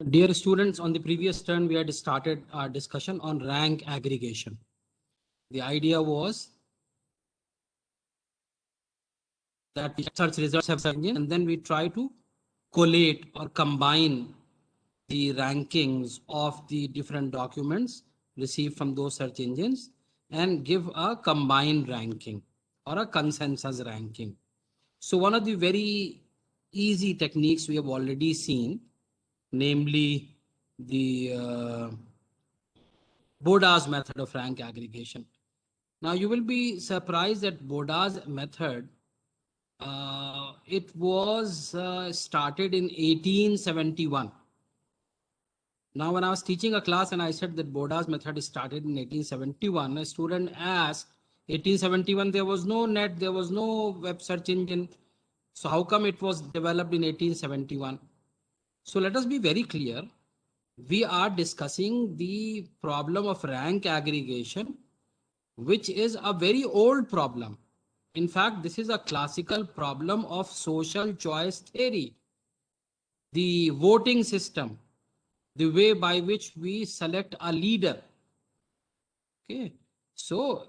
Dear students, on the previous turn, we had started our discussion on rank aggregation. The idea was that search results have search engine, and then we try to collate or combine the rankings of the different documents received from those search engines and give a combined ranking or a consensus ranking. So one of the very easy techniques we have already seen, namely the Boda's method of rank aggregation. Now you will be surprised that Boda's method, it was started in 1871. Now when I was teaching a class and I said that Boda's method started in 1871, a student asked, 1871 there was no net, there was no web search engine. So how come it was developed in 1871? So let us be very clear. We are discussing the problem of rank aggregation, which is a very old problem. In fact, this is a classical problem of social choice theory. The voting system, the way by which we select a leader. Okay, so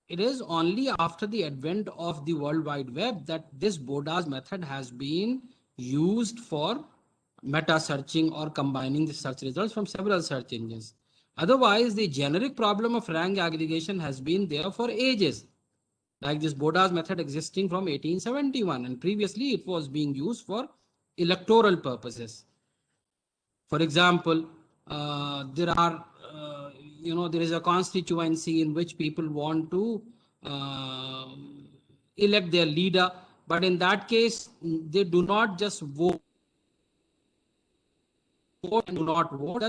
it is only after the advent of the World Wide Web that this Boda's method has been used for meta searching or combining the search results from several search engines. Otherwise, the generic problem of rank aggregation has been there for ages, like this Boda's method existing from 1871, and previously it was being used for electoral purposes. For example, there is a constituency in which people want to uh, elect their leader, but in that case, they do not just vote and do not vote.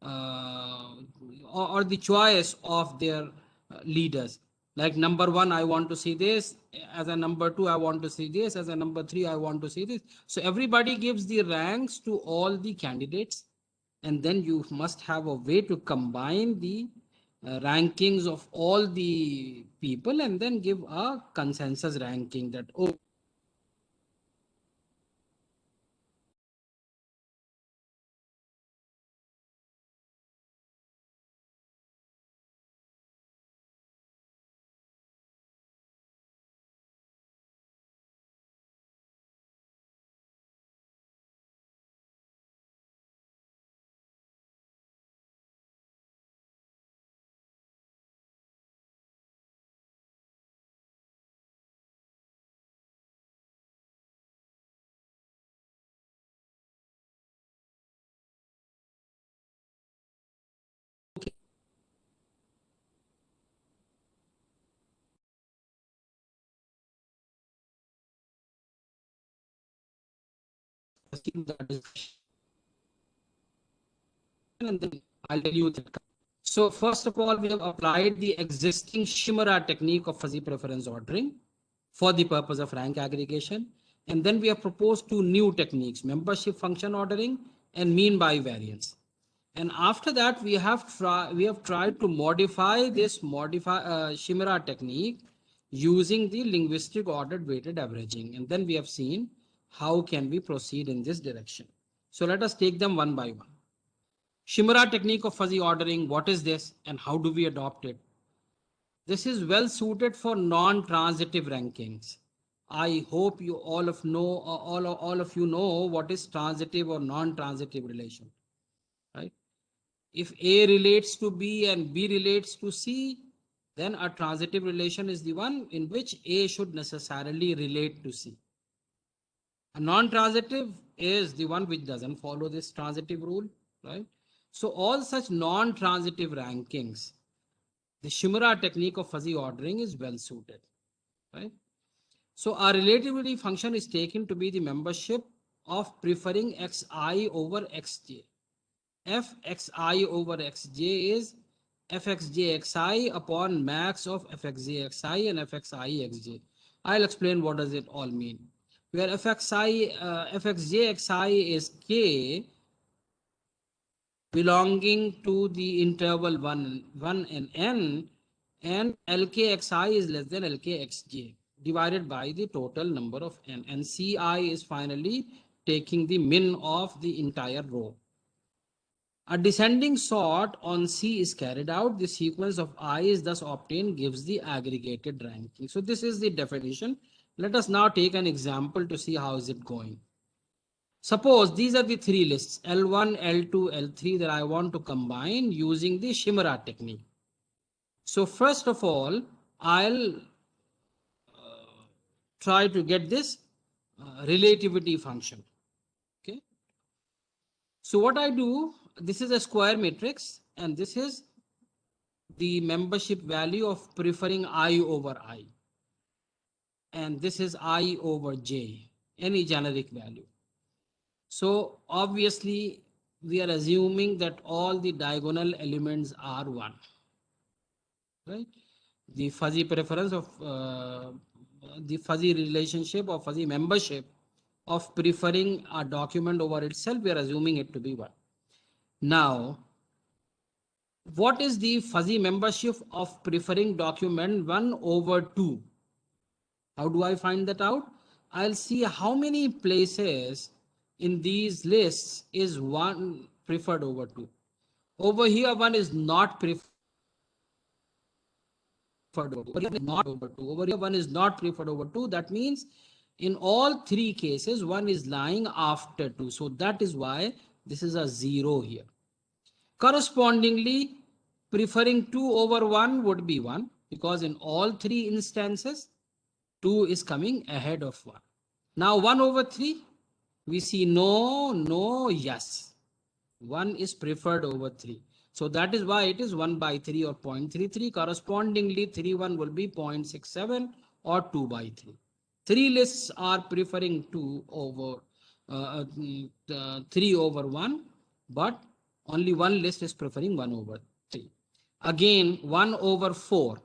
Uh, or the choice of their leaders. Like number one, I want to see this. As a number two, I want to see this. As a number three, I want to see this. So everybody gives the ranks to all the candidates. And then you must have a way to combine the rankings of all the people and then give a consensus ranking that, oh, and then I'll tell you that. So first of all, we have applied the existing Shimura technique of fuzzy preference ordering for the purpose of rank aggregation. And then we have proposed two new techniques, membership function ordering and mean by variance. And after that, we have tried to modify this Shimura technique using the linguistic ordered weighted averaging. And then we have seen how can we proceed in this direction. So let us take them one by one. Shimura technique of fuzzy ordering, what is this and how do we adopt it? This is well suited for non-transitive rankings. I hope you all of you know what is transitive or non-transitive relation, right? If A relates to B and B relates to C, then a transitive relation is the one in which A should necessarily relate to C. A non-transitive is the one which doesn't follow this transitive rule, right? So all such non-transitive rankings, the Shimura technique of fuzzy ordering is well suited, right? So our relativity function is taken to be the membership of preferring xi over xj. Fxi over xj is fxj upon max of fxj and fxi xj. I'll explain what does it all mean. Where fxj is k belonging to the interval 1 and n, and lkxi is less than lkxj divided by the total number of n, and ci is finally taking the min of the entire row. A descending sort on C is carried out. The sequence of I is thus obtained, gives the aggregated ranking. So this is the definition. Let us now take an example to see how is it going. Suppose these are the three lists, L1, L2, L3, that I want to combine using the Shimura technique. So first of all, I'll try to get this relativity function. Okay. So what I do, this is a square matrix, and this is the membership value of preferring I over I. And this is I over J, any generic value. So obviously we are assuming that all the diagonal elements are 1. Right? The fuzzy preference of the fuzzy relationship or fuzzy membership of preferring a document over itself, we are assuming it to be 1. Now, what is the fuzzy membership of preferring document 1 over 2? How do I find that out? I'll see how many places in these lists is 1 preferred over 2. Over here, 1 is not preferred over 2. Not over 2. Over here, 1 is not preferred over 2. That means in all 3 cases, 1 is lying after 2. So that is why this is a 0 here. Correspondingly, preferring 2 over 1 would be 1, because in all 3 instances, 2 is coming ahead of 1. Now 1 over 3, we see no, no, yes. 1 is preferred over 3. So that is why it is 1 by 3 or 0.33. Correspondingly, 3, 1 will be 0.67 or 2 by 3. 3 lists are preferring 2 over 3 over 1, but only 1 list is preferring 1 over 3. Again, 1 over 4.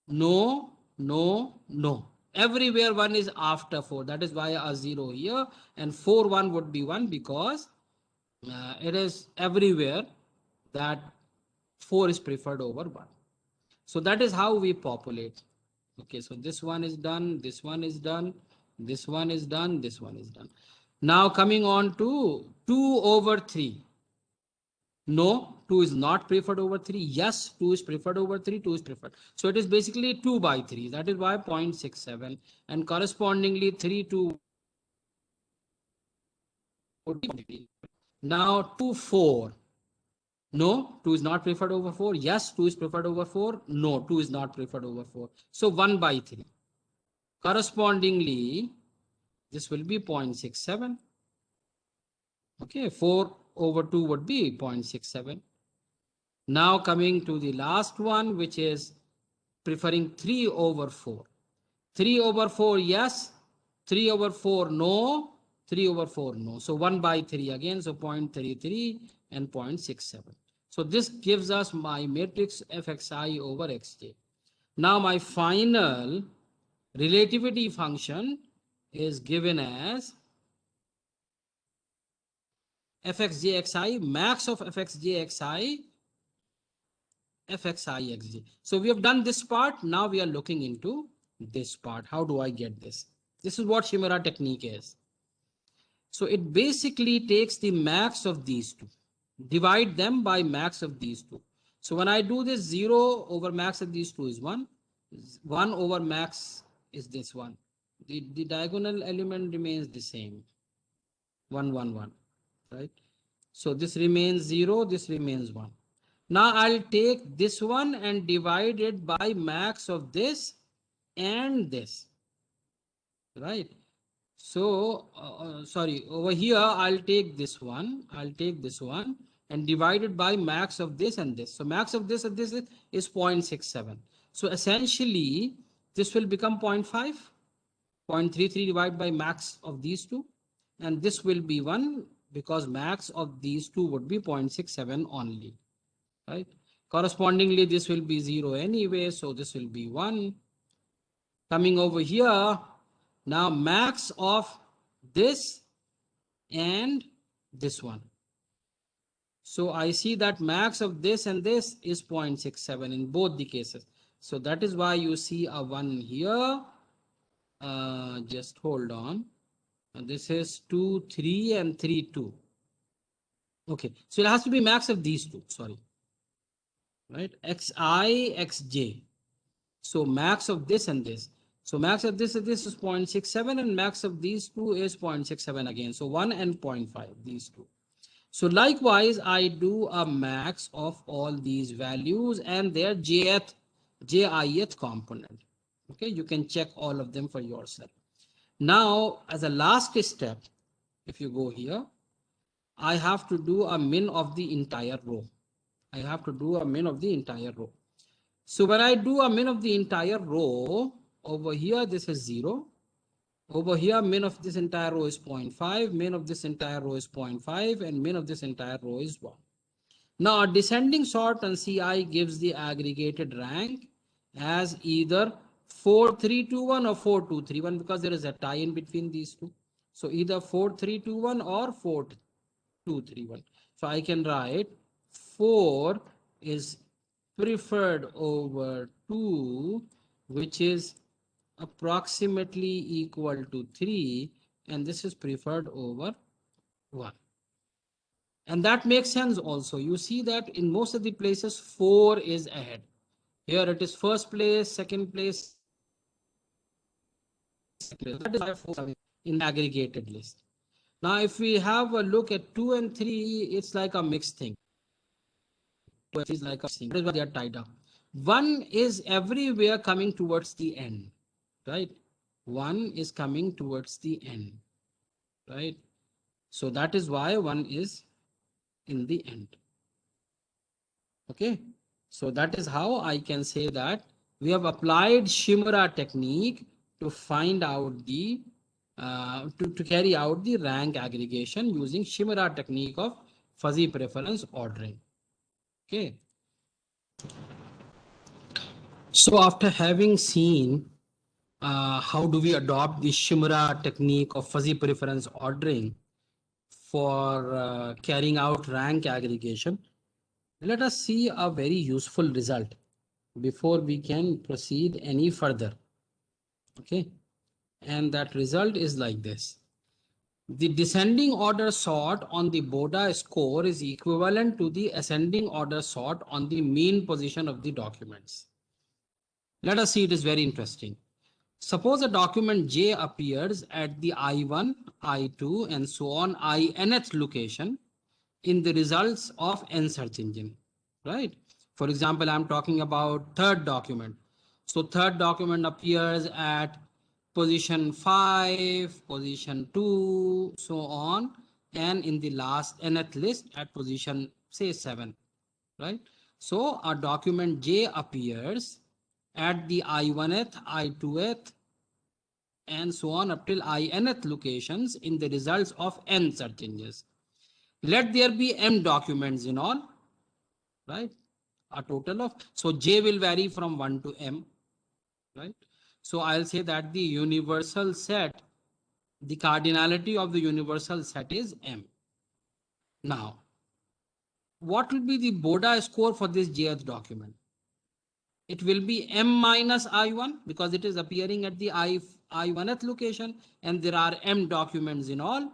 No, no, no. Everywhere 1 is after 4. That is why a 0 here. And 4, 1 would be 1, because it is everywhere that 4 is preferred over 1. So that is how we populate. Okay, so this one is done, this one is done, this one is done, this one is done. Now coming on to 2 over 3. No, 2 is not preferred over 3. Yes, 2 is preferred over 3. 2 is preferred. So it is basically 2 by 3. That is why 0.67. And correspondingly 3, 2. Now 2, 4. No, 2 is not preferred over 4. Yes, 2 is preferred over 4. No, 2 is not preferred over 4. So 1 by 3. Correspondingly, this will be 0.67. Okay, 4 over 2 would be 0.67. Now coming to the last one, which is preferring 3 over 4. 3 over 4, yes. 3 over 4, no. 3 over 4, no. So 1 by 3 again, so 0.33 and 0.67. So this gives us my matrix fxi over xj. Now my final relativity function is given as fxjxi, max of fxjxi, fxi So we have done this part. Now we are looking into this part. How do I get this? This is what Shimura technique is. So it basically takes the max of these two, divide them by max of these two. So when I do this, 0 over max of these two is 1. 1 over max is this one. The diagonal element remains the same. 1, 1, 1. Right? So this remains 0, this remains 1. Now I'll take this one and divide it by max of this and this. Right? So, sorry, over here, I'll take this one and divide it by max of this and this. So max of this and this is 0.67. So essentially, this will become 0.5, 0.33 divided by max of these two. And this will be 1, because max of these two would be 0.67 only. Right? Correspondingly, this will be 0 anyway, so this will be 1. Coming over here, now max of this and this one. So I see that max of this and this is 0.67 in both the cases. So that is why you see a 1 here. Just hold on. And this is 2, 3, and 3, 2. Okay, so it has to be max of these two, sorry. Right, xi, xj. So max of this and this. So max of this is 0.67 and max of these two is 0.67 again. So 1 and 0.5, these two. So likewise, I do a max of all these values and their jith component. Okay, you can check all of them for yourself. Now, as a last step, if you go here, I have to do a min of the entire row. I have to do a min of the entire row. So when I do a min of the entire row, over here, this is 0. Over here, min of this entire row is 0.5, min of this entire row is 0.5, and min of this entire row is 1. Now, a descending sort on CI gives the aggregated rank as either 4321 or 4231 because there is a tie in between these two. So either 4321 or 4231. So I can write 4 is preferred over 2, which is approximately equal to 3, and this is preferred over 1. And that makes sense also. You see that in most of the places 4 is ahead. Here it is first place, second place. That is why 4 in the aggregated list. Now, if we have a look at 2 and 3, it's like a mixed thing. It's like a thing. That is why they are tied up. 1 is everywhere coming towards the end, right? 1 is coming towards the end, right? So that is why 1 is in the end. Okay, so that is how I can say that we have applied Shimura technique to find out the to carry out the rank aggregation using Shimura technique of fuzzy preference ordering. Okay, so after having seen how do we adopt the Shimura technique of fuzzy preference ordering for carrying out rank aggregation, let us see a very useful result before we can proceed any further. Okay, and that result is like this. The descending order sort on the Boda score is equivalent to the ascending order sort on the mean position of the documents. Let us see, it is very interesting. Suppose a document J appears at the I1, I2, and so on INth location in the results of n search engine, right? For example, I'm talking about third document. So third document appears at position 5, position 2, so on, and in the last nth list at position, say 7, right? So a document J appears at the I1th, I2th, and so on up till INth locations in the results of n search engines. Let there be m documents in all, right? A total of, so J will vary from 1 to m, right? So I'll say that the universal set, the cardinality of the universal set is m. Now, what will be the Boda score for this jth document? It will be m minus I1 because it is appearing at the I1th location and there are m documents in all.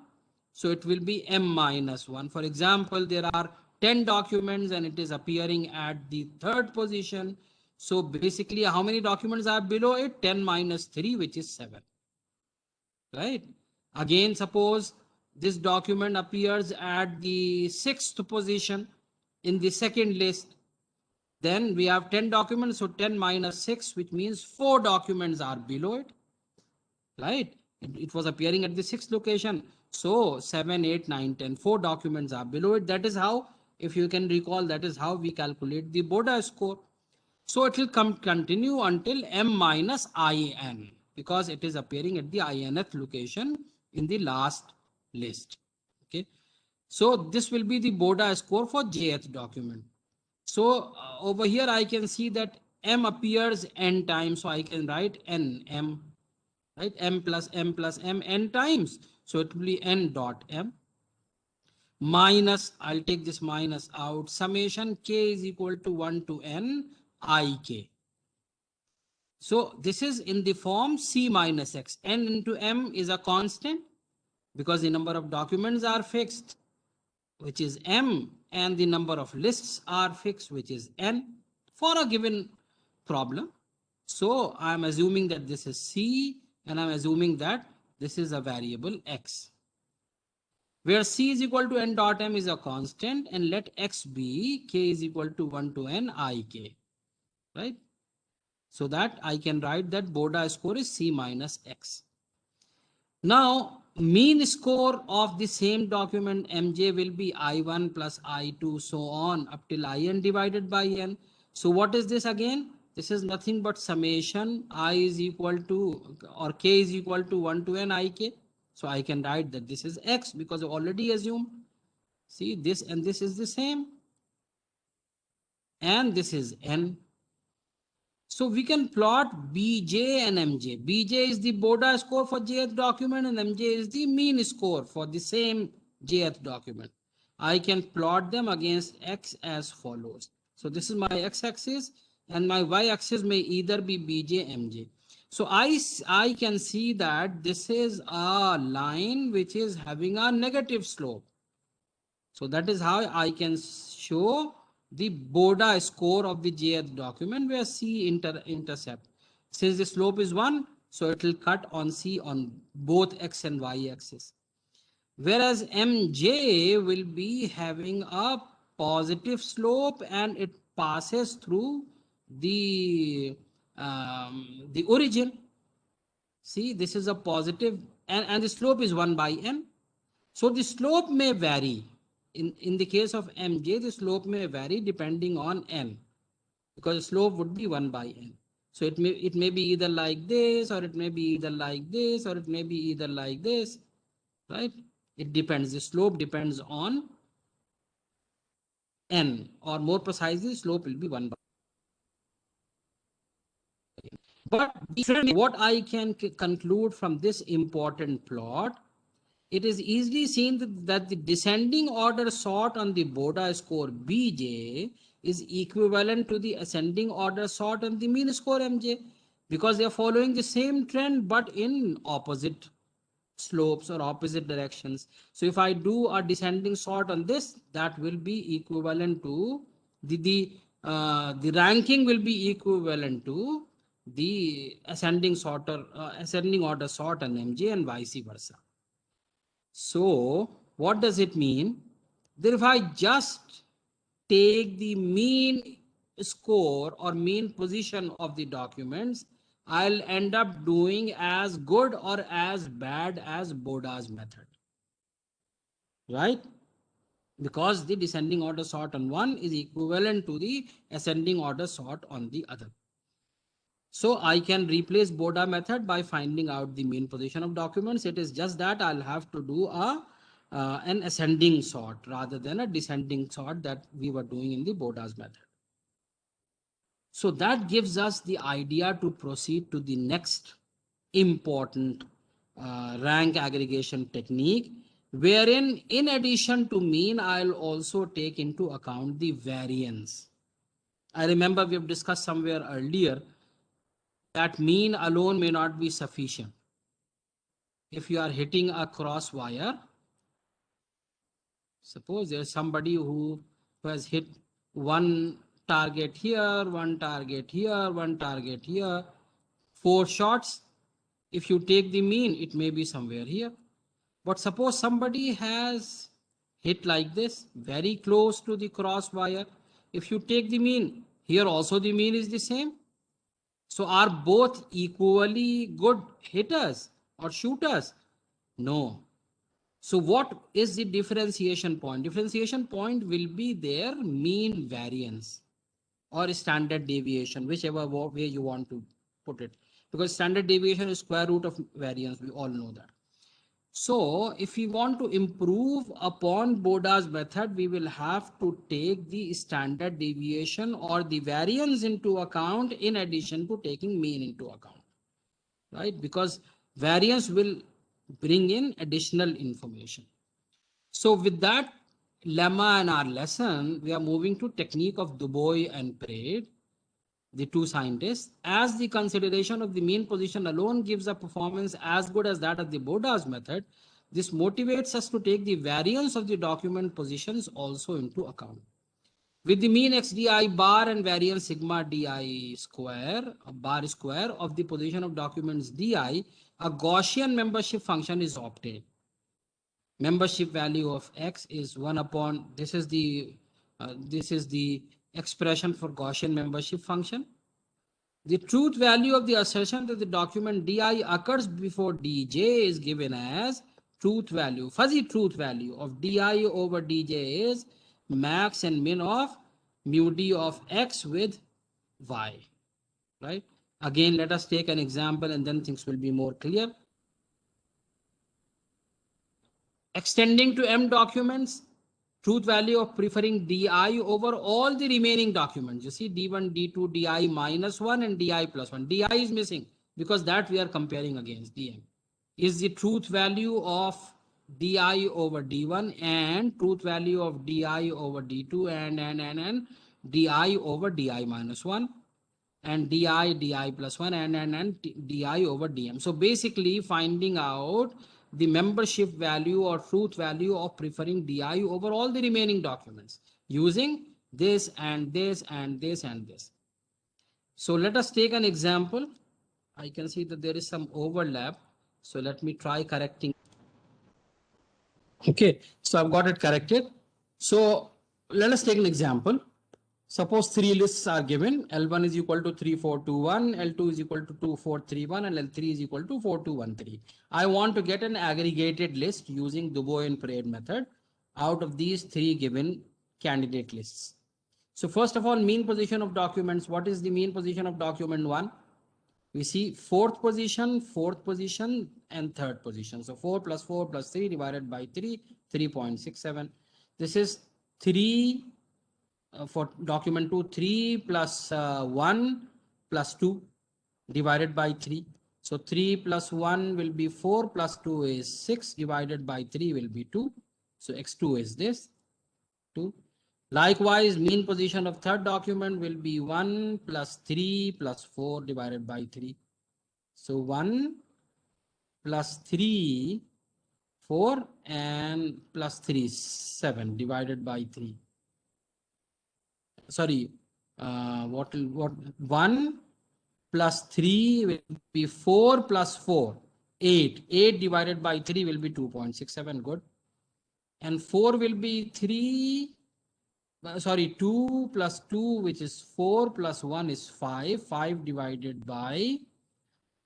So it will be m minus 1. For example, there are 10 documents and it is appearing at the third position. So basically, how many documents are below it? 10 minus 3, which is 7. Right? Again, suppose this document appears at the 6th position in the second list. Then we have 10 documents. So 10 minus 6, which means 4 documents are below it. Right? It was appearing at the 6th location. So 7, 8, 9, 10, 4 documents are below it. That is how, if you can recall, that is how we calculate the Boda score. So it will continue until m minus in because it is appearing at the inth location in the last list. Okay. So this will be the Boda score for jth document. So over here I can see that m appears n times. So I can write n m, right? M plus m plus m n times. So it will be n dot m minus, I'll take this minus out, summation k is equal to 1 to n I k. So this is in the form c minus x. N into m is a constant. because the number of documents are fixed, which is M, and the number of lists are fixed, which is N, for a given problem. So I'm assuming that this is C, and I'm assuming that this is a variable X, where C is equal to N dot M is a constant, and let X be K is equal to 1 to N I K, right? So that I can write that Boda score is C minus X. Now, mean score of the same document MJ will be I1 plus I2, so on up till IN divided by N. So what is this again? This is nothing but summation I is equal to, or K is equal to 1 to N IK. So I can write that this is X because I already assumed. See, this and this is the same. And this is N. So we can plot Bj and Mj. Bj is the Boda score for jth document, and Mj is the mean score for the same jth document. I can plot them against X as follows. So this is my x-axis, and my y-axis may either be Bj, Mj. So I can see that this is a line which is having a negative slope. So that is how I can show the Boda score of the jth document where C intercept. Since the slope is 1, so it will cut on C on both X and Y axis. Whereas MJ will be having a positive slope, and it passes through the origin. See, this is a positive, and the slope is 1 by N. So the slope may vary. In the case of Mj, the slope may vary depending on N, because the slope would be 1 by N. So it may be either like this, or it may be either like this, or it may be either like this, right? It depends. The slope depends on N, or more precisely, slope will be 1 by N. But what I can conclude from this important plot, it is easily seen that the descending order sort on the Boda score Bj is equivalent to the ascending order sort on the mean score Mj, because they are following the same trend but in opposite slopes or opposite directions. So if I do a descending sort on this, that will be equivalent to the ranking will be equivalent to the ascending order sort on Mj, and vice versa. So what does it mean? That if I just take the mean score or mean position of the documents, I'll end up doing as good or as bad as Boda's method, right? Because the descending order sort on one is equivalent to the ascending order sort on the other. So I can replace Boda method by finding out the mean position of documents. It is just that I'll have to do an ascending sort rather than a descending sort that we were doing in the Boda's method. So that gives us the idea to proceed to the next important rank aggregation technique, wherein in addition to mean, I'll also take into account the variance. I remember we have discussed somewhere earlier that mean alone may not be sufficient. If you are hitting a cross wire, suppose there's somebody who has hit one target here, one target here, one target here, 4 shots. If you take the mean, it may be somewhere here. But suppose somebody has hit like this, very close to the cross wire. If you take the mean, here also the mean is the same. So are both equally good hitters or shooters? No. So what is the differentiation point? Differentiation point will be their mean variance or standard deviation, whichever way you want to put it. Because standard deviation is square root of variance. We all know that. So if we want to improve upon Boda's method, we will have to take the standard deviation or the variance into account in addition to taking mean into account, right? Because variance will bring in additional information. So with that lemma in our lesson, we are moving to technique of Dubois and Parade, the two scientists. As the consideration of the mean position alone gives a performance as good as that of the Boda's method, This motivates us to take the variance of the document positions also into account. With the mean xdi bar and variance sigma di square, bar square of the position of documents di, a Gaussian membership function is obtained. Membership value of x is 1 upon, this is the expression for Gaussian membership function. The truth value of the assertion that the document di occurs before dj is given as truth value, fuzzy truth value of di over dj is max and min of mu d of x with y, right? Again, let us take an example and then things will be more clear. Extending to m documents, truth value of preferring di over all the remaining documents. You see d1, d2, di minus 1 and di plus 1. Di is missing because that we are comparing against dm. Is the truth value of di over d1 and truth value of di over d2 and di over di minus 1 and di plus 1 and di over dm. So basically finding out the membership value or truth value of preferring di over all the remaining documents using this and this and this and this. So let us take an example. I can see that there is some overlap. So let me try correcting. Okay, so I've got it corrected. So let us take an example. Suppose three lists are given. L1 is equal to 3421, L2 is equal to 2431, and L3 is equal to 4213. I want to get an aggregated list using Dubois and Parade method out of these three given candidate lists. So first of all, mean position of documents. What is the mean position of document 1? We see fourth position, and third position. So 4 plus 4 plus 3 divided by 3, 3.67. This is 3 for document 2, 3 plus 1 plus 2 divided by 3. So 3 plus 1 will be 4 plus 2 is 6 divided by 3 will be 2. So x2 is this 2. Likewise, mean position of third document will be 1 plus 3 plus 4 divided by 3. So 1 plus 3, 4 and plus 3, 7 divided by 3. Sorry, what 1 plus 3 will be 4 plus 4, 8. 8 divided by 3 will be 2.67. Good. And 4 will be 3. Sorry, 2 plus 2, which is 4 plus 1 is 5. 5 divided by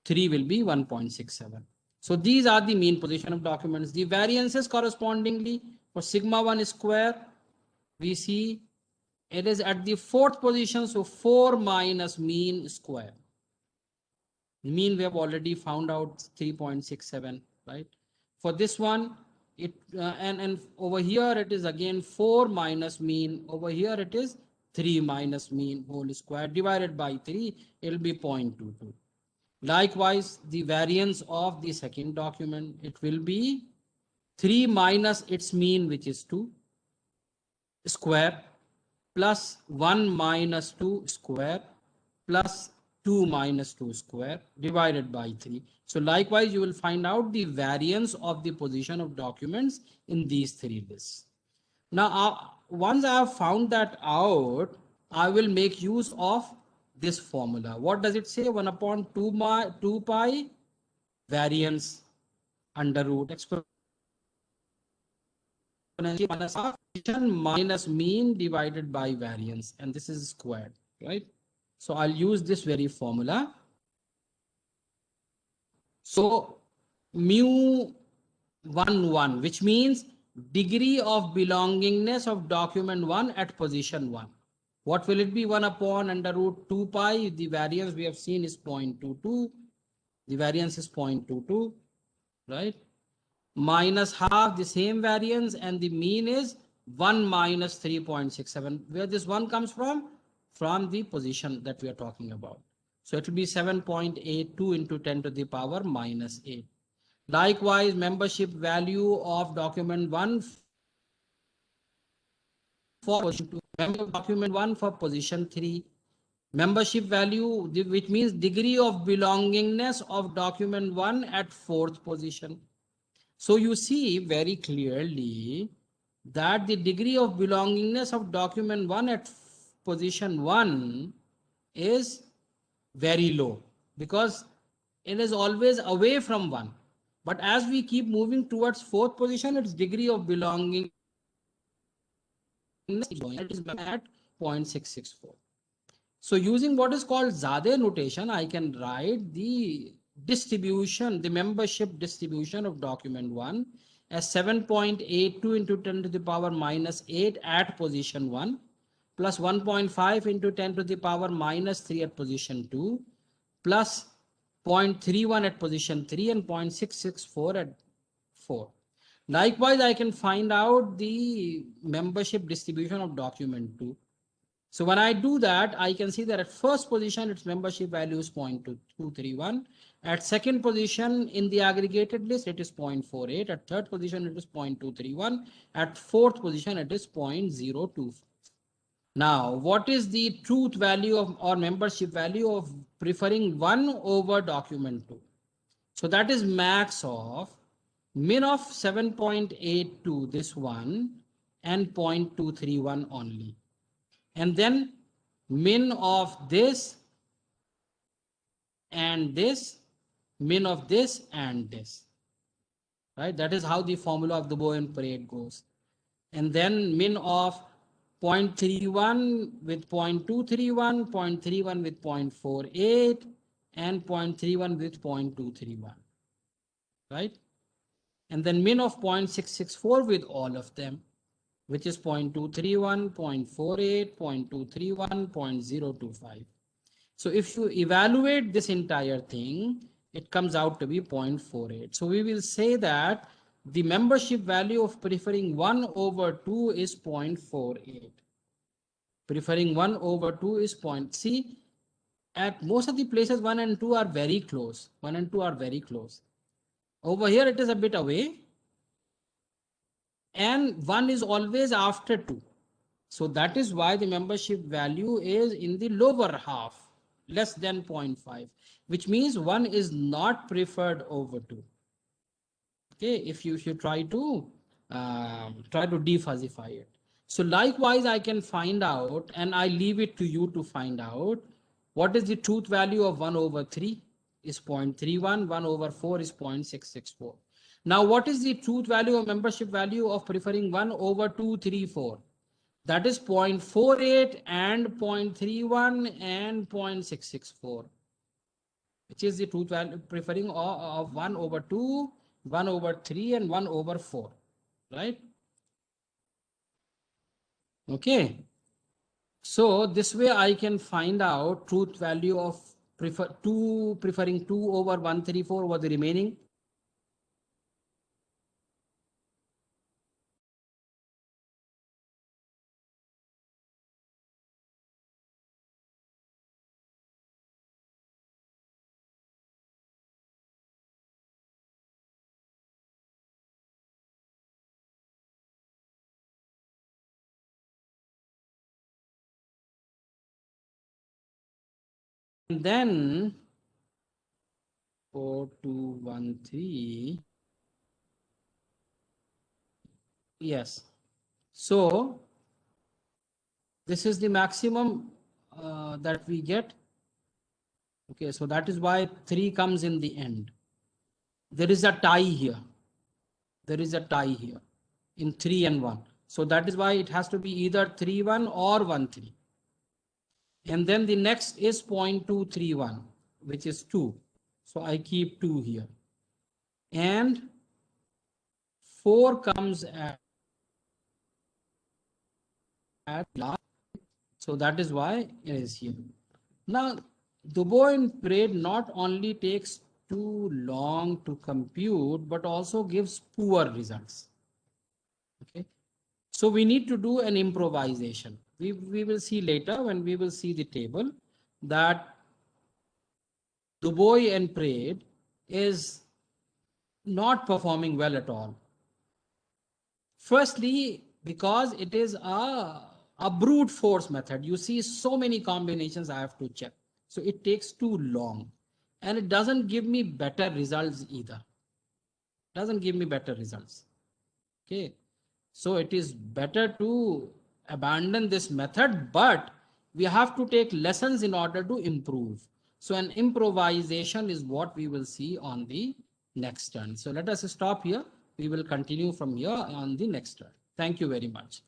3 will be 1.67. So these are the mean position of documents. The variances correspondingly for sigma 1 square, we see it is at the fourth position. So 4 minus mean square. Mean we have already found out 3.67, right? For this one, it and over here it is again 4 minus mean. Over here it is 3 minus mean whole square divided by 3. It will be 0.22. Likewise, the variance of the second document, it will be 3 minus its mean, which is 2 square, plus 1 minus 2 square, plus 2 minus 2 square divided by 3. So likewise, you will find out the variance of the position of documents in these three lists. Now, once I have found that out, I will make use of this formula. What does it say? 1 upon 2 pi variance under root exponential minus mean divided by variance, and this is squared, right? So I'll use this very formula. So mu 1, which means degree of belongingness of document 1 at position 1. What will it be? 1 upon under root 2 pi. The variance we have seen is 0.22. The variance is 0.22, right? Minus half the same variance, and the mean is 1 minus 3.67. Where this 1 comes from? From the position that we are talking about. So it will be 7.82 into 10 to the power minus 8. Likewise, membership value of document 1 for position 2, member document 1 for position 3. Membership value, which means degree of belongingness of document 1 at fourth position. So you see very clearly that the degree of belongingness of document 1 at position 1 is very low because it is always away from 1. But as we keep moving towards fourth position, its degree of belonging is at 0.664. So using what is called Zadeh notation, I can write the distribution, the membership distribution of document 1 as 7.82 into 10 to the power minus 8 at position 1 plus 1.5 into 10 to the power minus 3 at position 2 plus 0.31 at position 3 and 0.664 at 4. Likewise, I can find out the membership distribution of document 2. So when I do that, I can see that at first position, its membership value is 0.231. At second position in the aggregated list, it is 0.48. At third position, it is 0.231. At fourth position, it is 0.025. Now, what is the truth value of or membership value of preferring 1 over document 2? So that is max of min of 7.82, this one, and 0.231 only. And then min of this and this, min of this and this. Right? That is how the formula of Dubois and Parade goes. And then min of 0.31 with 0.231, 0.31 with 0.48, and 0.31 with 0.231. Right? And then min of 0.664 with all of them, which is 0.231, 0.48, 0.231, 0.025. So if you evaluate this entire thing, it comes out to be 0.48. So we will say that the membership value of preferring 1 over 2 is 0.48. Preferring 1 over 2 is See, at most of the places 1 and 2 are very close. 1 and 2 are very close. Over here it is a bit away. And 1 is always after 2. So that is why the membership value is in the lower half, less than 0.5, which means 1 is not preferred over 2. Okay, if you should try to defuzzify it. So likewise, I can find out, and I leave it to you to find out, what is the truth value of 1 over 3 is 0.31, 1 over 4 is 0.664. Now, what is the truth value of membership value of preferring 1 over 2, 3, 4? That is 0.48 and 0.31 and 0.664, which is the truth value preferring of 1 over 2, 1 over 3, and 1 over 4, right? Okay. So this way I can find out truth value of preferring 2 over 134 over the remaining. And then 4213. Yes. So this is the maximum that we get. Okay, so that is why 3 comes in the end. There is a tie here. There is a tie here in 3 and 1. So that is why it has to be either 3-1 or 1-3. And then the next is 0.231, which is 2. So I keep 2 here. And 4 comes at last. So that is why it is here. Now, Dubois and Parade not only takes too long to compute, but also gives poor results. Okay. So we need to do an improvisation. We will see later when we will see the table that Dubois and Parade is not performing well at all. Firstly, because it is a brute force method. You see so many combinations I have to check. So it takes too long and it doesn't give me better results either. doesn't give me better results. Okay, so it is better to abandon this method, but we have to take lessons in order to improve. So an improvisation is what we will see on the next turn. So let us stop here. We will continue from here on the next turn. Thank you very much.